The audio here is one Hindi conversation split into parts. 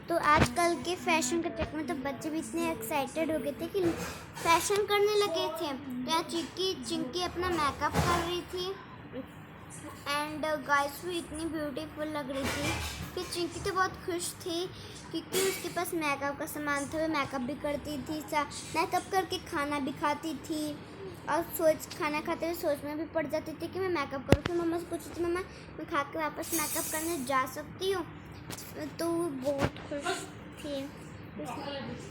तो आजकल के फैशन के चक्कर में तो बच्चे भी इतने एक्साइटेड हो गए थे कि फैशन करने लगे थे। यहाँ चिंकी अपना मेकअप कर रही थी एंड गाइस भी इतनी ब्यूटीफुल लग रही थी। फिर चिंकी तो बहुत खुश थी क्योंकि उसके पास मेकअप का सामान था। वो मेकअप भी करती थी, मेकअप करके खाना भी खाती थी और खाना खाते हुए सोच में भी पड़ जाती थी कि मैं मेकअप करूँ। फिर मम्मा से पूछती थी, मम्मा मैं खा के वापस मेकअप करने जा सकती हूँ? तो वो बहुत खुश थी।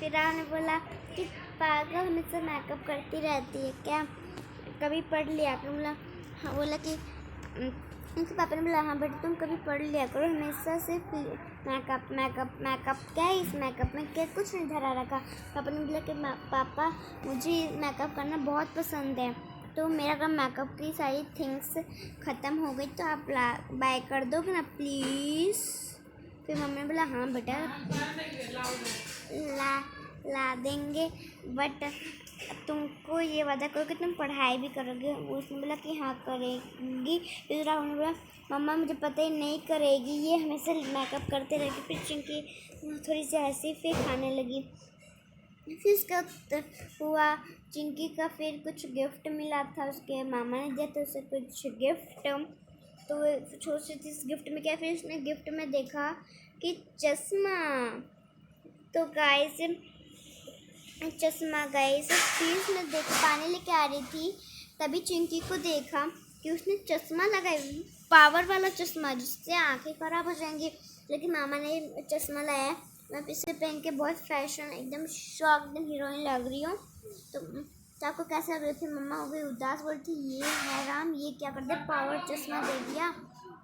फिर राव ने बोला कि पागल हमेशा मेकअप करती रहती है क्या, कभी पढ़ लिया कर। बोला हाँ, बोला कि उनके पापा ने बोला हाँ बेटा तुम कभी पढ़ लिया करो, हमेशा सिर्फ मेकअप मेकअप मेकअप, क्या है इस मेकअप में, क्या कुछ नहीं धरा रखा। पापा ने बोला कि पापा मुझे मेकअप करना बहुत पसंद है, तो मेरा अगर मेकअप की सारी थिंग्स ख़त्म हो गई तो आप बाय कर दोगे ना प्लीज़। फिर मम्मी ने बोला हाँ बेटा ला देंगे, बट तुमको ये वादा करो कि तुम पढ़ाई भी करोगे। उसने बोला कि हाँ करेगी। फिर राहुल ने बोला मम्मा मुझे पता ही नहीं करेगी, ये हमेशा मेकअप करते रहेगी। फिर चिंकी थोड़ी सी हंसी फिर खाने लगी। फिर उसका हुआ चिंकी का फिर कुछ गिफ्ट मिला था, उसके मामा ने दिया था उसे कुछ गिफ्ट। तो वो सोच थी इस गिफ्ट में क्या, फिर उसने गिफ्ट में देखा कि चश्मा। तो गाइस चश्मा गाइस फिर उसने देखा, पानी लेके आ रही थी तभी चिंकी को देखा कि उसने चश्मा लगाया, पावर वाला चश्मा जिससे आंखें खराब हो जाएंगी। लेकिन मामा ने चश्मा लाया, मैं इसे पहन के बहुत फैशन एकदम शॉक एकदम हीरोइन लग रही हूँ। तो आपको कैसा लग रही थी? मम्मा हो गई उदास, बोलती ये है राम ये क्या कर दे, पावर चश्मा दे दिया।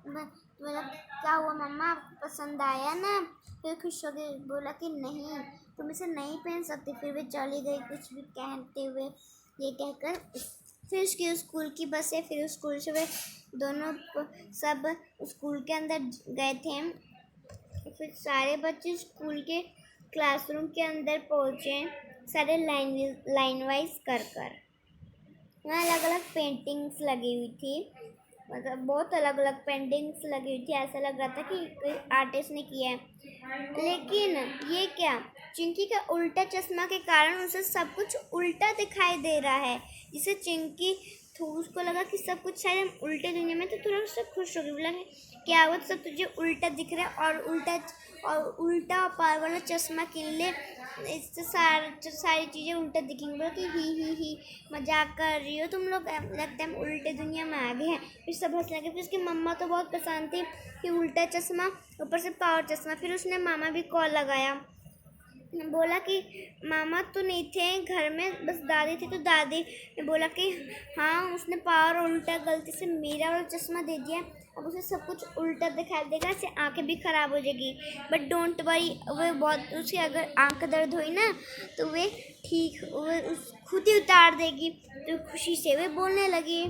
बोला क्या हुआ मम्मा आपको पसंद आया ना? फिर खुश हो गई, बोला कि नहीं तुम इसे नहीं पहन सकती। फिर भी चली गई कुछ भी कहते हुए ये कहकर। फिर उसकी स्कूल की बस है, फिर स्कूल से वे दोनों सब स्कूल के अंदर गए थे। फिर सारे बच्चे स्कूल के क्लासरूम के अंदर पहुँचे, सारे लाइन वाइज कर वहाँ अलग अलग पेंटिंग्स लगी हुई थी, मतलब बहुत अलग अलग पेंटिंग्स लगी हुई थी। ऐसा लग रहा था कि कोई आर्टिस्ट ने किया है। लेकिन ये क्या, चिंकी का उल्टा चश्मा के कारण उसे सब कुछ उल्टा दिखाई दे रहा है। जिसे चिंकी उसको लगा कि सब कुछ शायद हम उल्टे दुनिया में, तो थोड़ा उससे खुश हो गई। बोला क्या हुआ, सब तुझे उल्टा दिख रहा है और उल्टा पावर वाला चश्मा किन ले, इससे सारी चीज़ें उल्टा दिखेंगी। बोला कि ही मजाक कर रही हो तुम लोग, लगता है हम उल्टे दुनिया में आ गए हैं। फिर सब हंसने लगे। फिर उसकी मम्मा तो बहुत पसंद थी कि उल्टा चश्मा ऊपर से पावर चश्मा। फिर उसने मामा भी कॉल लगाया, बोला कि मामा तो नहीं थे घर में, बस दादी थी। तो दादी ने बोला कि हाँ उसने पावर उल्टा गलती से मेरा वाला चश्मा दे दिया, अब उसे सब कुछ उल्टा दिखाई देगा, इससे आंखें भी ख़राब हो जाएगी। बट डोंट वरी, वो बहुत उसकी अगर आंख दर्द हुई ना तो वे ठीक वो खुद ही उतार देगी। तो खुशी से वे बोलने लगी।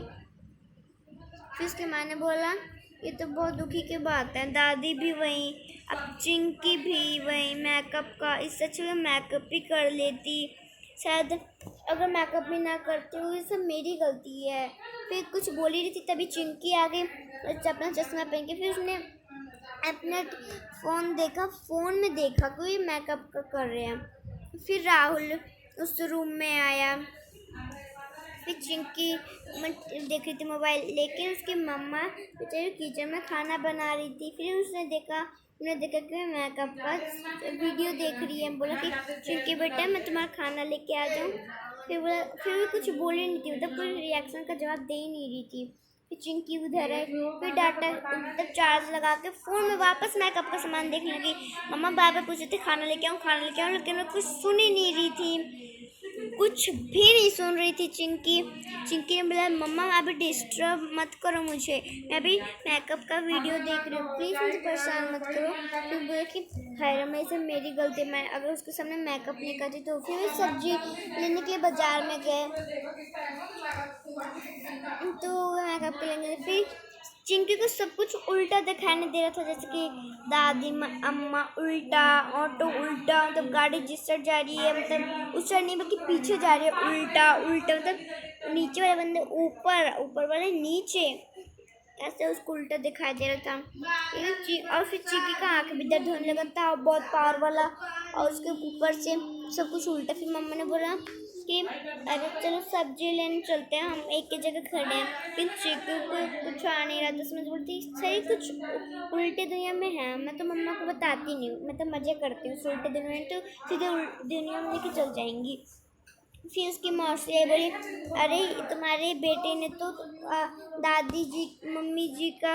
फिर उसकी माँ ने बोला ये तो बहुत दुखी की बात है, दादी भी वहीं, अब चिंकी भी वहीं, मेकअप का इससे अच्छा मेकअप भी कर लेती, शायद अगर मेकअप भी ना करती हूँ ये सब मेरी गलती है। फिर कुछ बोल ही रही थी तभी चिंकी आ गई अपना चश्मा पहन के। फिर उसने अपना फ़ोन देखा, फ़ोन में देखा कोई मेकअप कर रहे हैं। फिर राहुल उस रूम में आया। फिर चिंकी देख रही थी मोबाइल, लेकिन उसकी मम्मा बेचारी किचन में खाना बना रही थी। फिर उसने देखा कि मैं मेकअप का वीडियो देख रही है। बोला कि चिंकी बेटा मैं तुम्हारा खाना लेके आ जाऊँ? फिर भी कुछ बोल ही नहीं थी, मतलब कोई रिएक्शन का जवाब दे ही नहीं रही थी। फिर चिंकी उधर है, फिर डाटा मतलब चार्ज लगा के फ़ोन में वापस मेकअप का सामान देखने लगी। मम्मा बार बार पूछ रही थी खाना लेके आऊँ, लेकिन मैं कुछ सुन ही नहीं रही थी, कुछ भी नहीं सुन रही थी चिंकी ने बोला मम्मा अभी डिस्टर्ब मत करो मुझे, मैं अभी मेकअप का वीडियो देख रही हूँ, प्लीज़ मुझे परेशान मत करो। फिर बोले कि खैर में से मेरी गलती, मैं अगर उसके सामने मेकअप नहीं करती। तो फिर सब्जी लेने के बाज़ार में गए तो मेकअप के लेंगे। फिर चिंकी को सब कुछ उल्टा दिखाई दे रहा था, जैसे कि दादी अम्मा उल्टा, ऑटो उल्टा, मतलब गाड़ी जिस साइड जा रही है मतलब उस साइड नहीं बल्कि पीछे जा रही है, उल्टा मतलब नीचे वाले बंदे ऊपर, ऊपर वाले नीचे, ऐसे उसको उल्टा दिखाई दे रहा था। और फिर चीकी का आँख भी दर्द होने लगा था बहुत पावर वाला, और उसके ऊपर से सब कुछ उल्टा। फिर मम्मा ने बोला कि अरे चलो सब्जी लेने चलते हैं, हम एक ही जगह खड़े हैं। फिर चीकू को कुछ आ नहीं रहा था, उसमें बोलती सही कुछ उल्टे दुनिया में है। मैं तो मम्मा को बताती नहीं हूँ, मैं तो मज़े करती हूँ। उल्टे दुनिया में तो सीधे दुनिया में लेके चल जाएंगी। फिर उसकी मौसी बोली अरे तुम्हारे बेटे ने तो दादी जी मम्मी जी का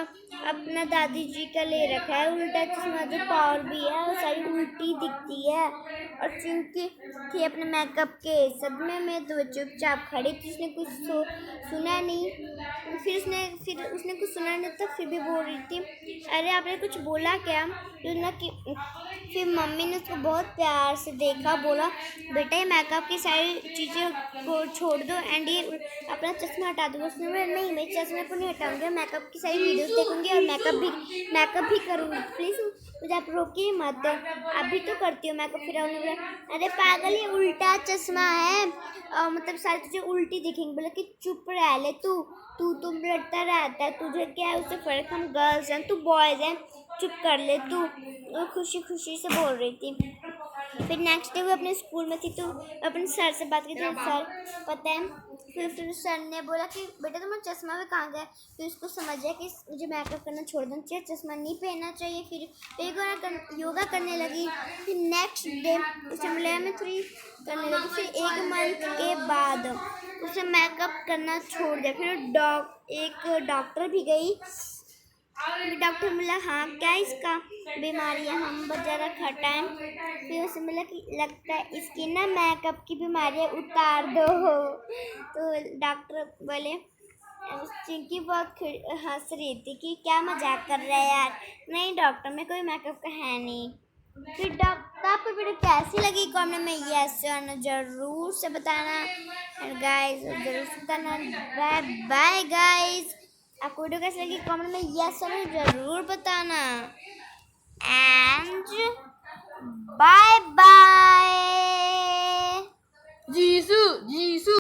अपना दादी जी का ले रखा है उल्टा चश्मा, जो पावर भी है वो सारी उल्टी दिखती है। और चूंकि थी अपने मेकअप के सदमे में तो चुपचाप खड़ी थी, उसने कुछ सुना नहीं। फिर उसने कुछ सुना नहीं तो फिर भी बोल रही थी अरे आपने कुछ बोला क्या? फिर मम्मी ने उसको बहुत प्यार से देखा, बोला बेटा ये मेकअप की सारी चीज़ें को छोड़ दो एंड ये अपना चश्मा हटा दो। उसने बोला नहीं मैं चश्मे को नहीं हटाऊंगी, मेकअप की सारी वीडियोस देखूंगी और मेकअप भी करूंगी, प्लीज़ मुझे आप रोकिए मत, अभी तो करती हूँ मेकअप। फिर उन्होंने बोला अरे पागल ये उल्टा चश्मा है, मतलब सारी चीज़ें उल्टी दिखेंगी। बोला कि चुप रह ले तू तू तुम लड़ता रहता है, तुझे क्या है उससे फ़र्क, हम गर्ल्स हैं तू बॉयज़ हैं, चुप कर ले तू। वो खुशी खुशी से बोल रही थी। फिर नेक्स्ट डे वो अपने स्कूल में थी तो अपने सर से बात की थी, सर पता है। फिर सर ने बोला कि बेटा तुम्हारा चश्मा भी कहाँ गया? फिर उसको समझ आया कि मुझे मेकअप करना छोड़ देना चाहिए, चश्मा नहीं पहनना चाहिए। फिर योगा करने लगी। फिर नेक्स्ट डे उसे मिलिट्री करने लगी। फिर 1 मंथ के बाद उसे मेकअप करना छोड़ दिया। फिर एक डॉक्टर भी गई। डॉक्टर बोला हाँ क्या इसका बीमारी है, हम ज़रा खटाएं। फिर उसे बोला कि लगता है इसकी ना मेकअप की बीमारी है, उतार दो। तो डॉक्टर बोले चिंकी बहुत हंस रही थी कि क्या मजाक कर रहा है यार, नहीं डॉक्टर में कोई मेकअप का है नहीं। फिर डॉक्टर आपको वीडियो कैसी लगी कमेंट में यस जरूर से बताना, एंड गाइस जरूर से बताना। बाय बाय गाइस, आपको वीडियो कैसी लगी कमेंट में यस जरूर बताना, एंड बाय।